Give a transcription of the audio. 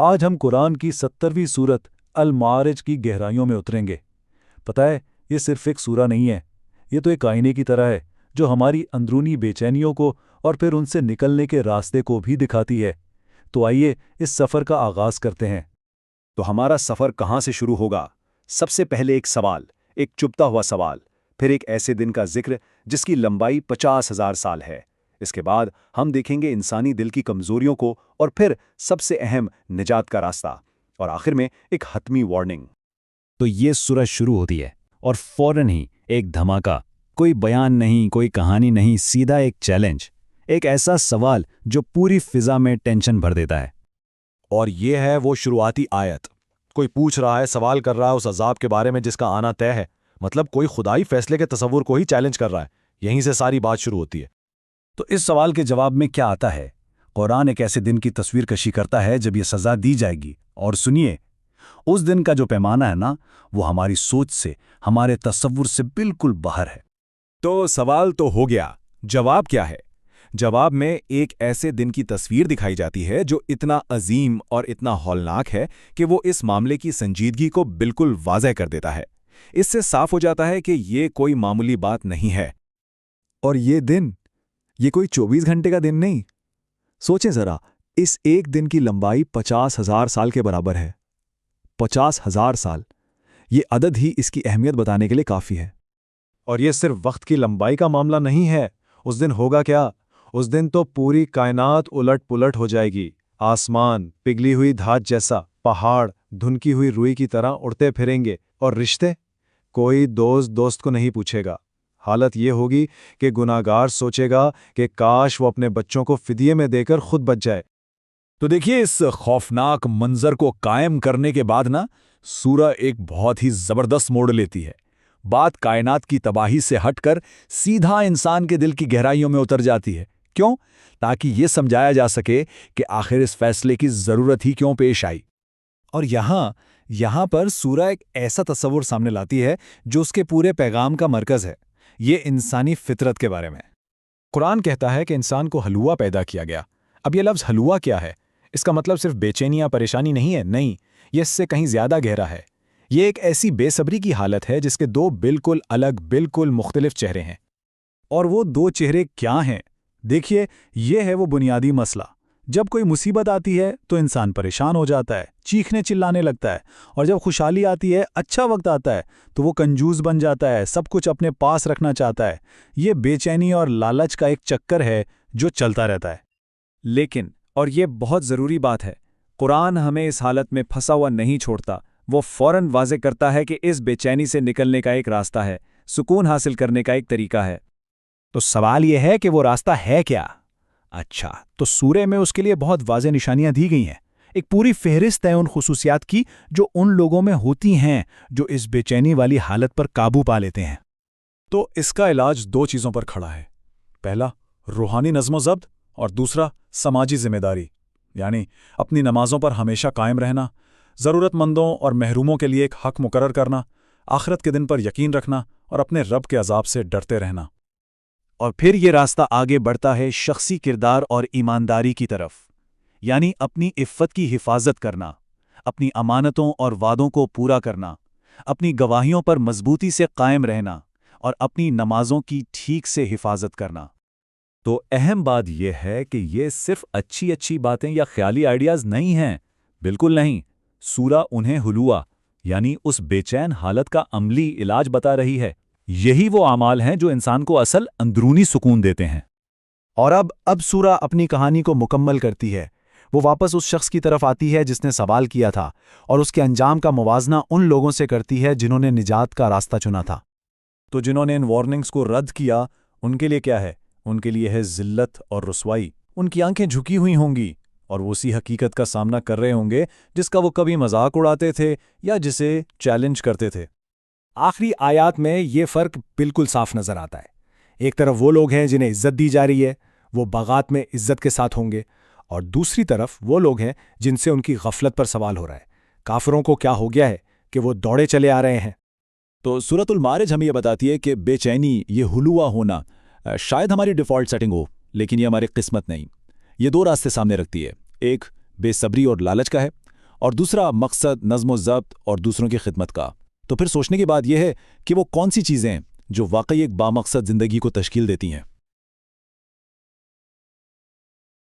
آج ہم قرآن کی 70ویں سورت المعارج کی گہرائیوں میں اتریں گے۔ پتہ ہے، یہ صرف ایک سورہ نہیں ہے، یہ تو ایک آئینے کی طرح ہے جو ہماری اندرونی بے چینیوں کو اور پھر ان سے نکلنے کے راستے کو بھی دکھاتی ہے۔ تو آئیے اس سفر کا آغاز کرتے ہیں۔ تو ہمارا سفر کہاں سے شروع ہوگا؟ سب سے پہلے ایک سوال، ایک چبھتا ہوا سوال، پھر ایک ایسے دن کا ذکر جس کی لمبائی 50,000 سال ہے۔ اس کے بعد ہم دیکھیں گے انسانی دل کی کمزوریوں کو، اور پھر سب سے اہم نجات کا راستہ، اور آخر میں ایک حتمی وارننگ۔ تو یہ سورج شروع ہوتی ہے اور فوراً ہی ایک دھماکہ، کوئی بیان نہیں، کوئی کہانی نہیں، سیدھا ایک چیلنج، ایک ایسا سوال جو پوری فضا میں ٹینشن بھر دیتا ہے۔ اور یہ ہے وہ شروعاتی آیت۔ کوئی پوچھ رہا ہے، سوال کر رہا ہے اس عذاب کے بارے میں جس کا آنا طے ہے، مطلب کوئی خدائی فیصلے کے تصور کو ہی چیلنج کر رہا ہے۔ یہیں سے ساری بات شروع ہوتی ہے۔ تو اس سوال کے جواب میں کیا آتا ہے؟ قرآن ایک ایسے دن کی تصویر کشی کرتا ہے جب یہ سزا دی جائے گی، اور سنیے، اس دن کا جو پیمانہ ہے نا، وہ ہماری سوچ سے، ہمارے تصور سے بالکل باہر ہے۔ تو سوال تو ہو گیا، جواب کیا ہے؟ جواب میں ایک ایسے دن کی تصویر دکھائی جاتی ہے جو اتنا عظیم اور اتنا ہولناک ہے کہ وہ اس معاملے کی سنجیدگی کو بالکل واضح کر دیتا ہے۔ اس سے صاف ہو جاتا ہے کہ یہ کوئی معمولی بات نہیں ہے۔ اور یہ دن، یہ کوئی 24 گھنٹے کا دن نہیں۔ سوچیں ذرا، اس ایک دن کی لمبائی 50,000 سال کے برابر ہے۔ 50,000 سال، یہ عدد ہی اس کی اہمیت بتانے کے لیے کافی ہے۔ اور یہ صرف وقت کی لمبائی کا معاملہ نہیں ہے۔ اس دن ہوگا کیا؟ اس دن تو پوری کائنات الٹ پلٹ ہو جائے گی۔ آسمان پگھلی ہوئی دھات جیسا، پہاڑ دھنکی ہوئی روئی کی طرح اڑتے پھریں گے، اور رشتے، کوئی دوست کو نہیں پوچھے گا۔ حالت یہ ہوگی کہ گناہگار سوچے گا کہ کاش وہ اپنے بچوں کو فدیے میں دے کر خود بچ جائے۔ تو دیکھیے، اس خوفناک منظر کو قائم کرنے کے بعد نا، سورہ ایک بہت ہی زبردست موڑ لیتی ہے۔ بات کائنات کی تباہی سے ہٹ کر سیدھا انسان کے دل کی گہرائیوں میں اتر جاتی ہے۔ کیوں؟ تاکہ یہ سمجھایا جا سکے کہ آخر اس فیصلے کی ضرورت ہی کیوں پیش آئی۔ اور یہاں پر سورہ ایک ایسا تصور سامنے لاتی ہے جو اس کے پورے پیغام کا مرکز ہے۔ یہ انسانی فطرت کے بارے میں۔ قرآن کہتا ہے کہ انسان کو ہلوا پیدا کیا گیا۔ اب یہ لفظ ہلوا کیا ہے؟ اس کا مطلب صرف بے چینی یا پریشانی نہیں ہے، نہیں، یہ اس سے کہیں زیادہ گہرا ہے۔ یہ ایک ایسی بے صبری کی حالت ہے جس کے دو بالکل الگ، بالکل مختلف چہرے ہیں۔ اور وہ دو چہرے کیا ہیں؟ دیکھیے، یہ ہے وہ بنیادی مسئلہ۔ جب کوئی مصیبت آتی ہے تو انسان پریشان ہو جاتا ہے، چیخنے چلانے لگتا ہے، اور جب خوشحالی آتی ہے، اچھا وقت آتا ہے، تو وہ کنجوس بن جاتا ہے، سب کچھ اپنے پاس رکھنا چاہتا ہے۔ یہ بے چینی اور لالچ کا ایک چکر ہے جو چلتا رہتا ہے۔ لیکن، اور یہ بہت ضروری بات ہے، قرآن ہمیں اس حالت میں پھنسا ہوا نہیں چھوڑتا۔ وہ فوراً واضح کرتا ہے کہ اس بے چینی سے نکلنے کا ایک راستہ ہے، سکون حاصل کرنے کا ایک طریقہ ہے۔ تو سوال یہ ہے کہ وہ راستہ ہے کیا؟ اچھا، تو سورہ میں اس کے لیے بہت واضح نشانیاں دی گئی ہیں۔ ایک پوری فہرست ہے ان خصوصیات کی جو ان لوگوں میں ہوتی ہیں جو اس بے چینی والی حالت پر قابو پا لیتے ہیں۔ تو اس کا علاج دو چیزوں پر کھڑا ہے۔ پہلا، روحانی نظم و ضبط، اور دوسرا، سماجی ذمہ داری، یعنی اپنی نمازوں پر ہمیشہ قائم رہنا، ضرورت مندوں اور محروموں کے لیے ایک حق مقرر کرنا، آخرت کے دن پر یقین رکھنا، اور اپنے رب کے عذاب سے ڈرتے رہنا۔ اور پھر یہ راستہ آگے بڑھتا ہے شخصی کردار اور ایمانداری کی طرف، یعنی اپنی عفت کی حفاظت کرنا، اپنی امانتوں اور وعدوں کو پورا کرنا، اپنی گواہیوں پر مضبوطی سے قائم رہنا، اور اپنی نمازوں کی ٹھیک سے حفاظت کرنا۔ تو اہم بات یہ ہے کہ یہ صرف اچھی باتیں یا خیالی آئیڈیاز نہیں ہیں، بالکل نہیں۔ سورہ انہیں حلوا، یعنی اس بے چین حالت کا عملی علاج بتا رہی ہے۔ یہی وہ اعمال ہیں جو انسان کو اصل اندرونی سکون دیتے ہیں۔ اور اب سورہ اپنی کہانی کو مکمل کرتی ہے۔ وہ واپس اس شخص کی طرف آتی ہے جس نے سوال کیا تھا، اور اس کے انجام کا موازنہ ان لوگوں سے کرتی ہے جنہوں نے نجات کا راستہ چنا تھا۔ تو جنہوں نے ان وارننگز کو رد کیا، ان کے لیے کیا ہے؟ ان کے لیے ہے ذلت اور رسوائی۔ ان کی آنکھیں جھکی ہوئی ہوں گی، اور وہ اسی حقیقت کا سامنا کر رہے ہوں گے جس کا وہ کبھی مذاق اڑاتے تھے یا جسے چیلنج کرتے تھے۔ آخری آیات میں یہ فرق بالکل صاف نظر آتا ہے۔ ایک طرف وہ لوگ ہیں جنہیں عزت دی جا رہی ہے، وہ باغات میں عزت کے ساتھ ہوں گے، اور دوسری طرف وہ لوگ ہیں جن سے ان کی غفلت پر سوال ہو رہا ہے۔ کافروں کو کیا ہو گیا ہے کہ وہ دوڑے چلے آ رہے ہیں۔ تو سورۃ المعارج ہمیں یہ بتاتی ہے کہ بے چینی، یہ ہلوا ہونا شاید ہماری ڈیفالٹ سیٹنگ ہو، لیکن یہ ہماری قسمت نہیں۔ یہ دو راستے سامنے رکھتی ہے، ایک بے صبری اور لالچ کا ہے، اور دوسرا مقصد نظم و ضبط اور دوسروں کی خدمت کا۔ تو پھر سوچنے کی بات یہ ہے کہ وہ کون سی چیزیں ہیں جو واقعی ایک بامقصد زندگی کو تشکیل دیتی ہیں۔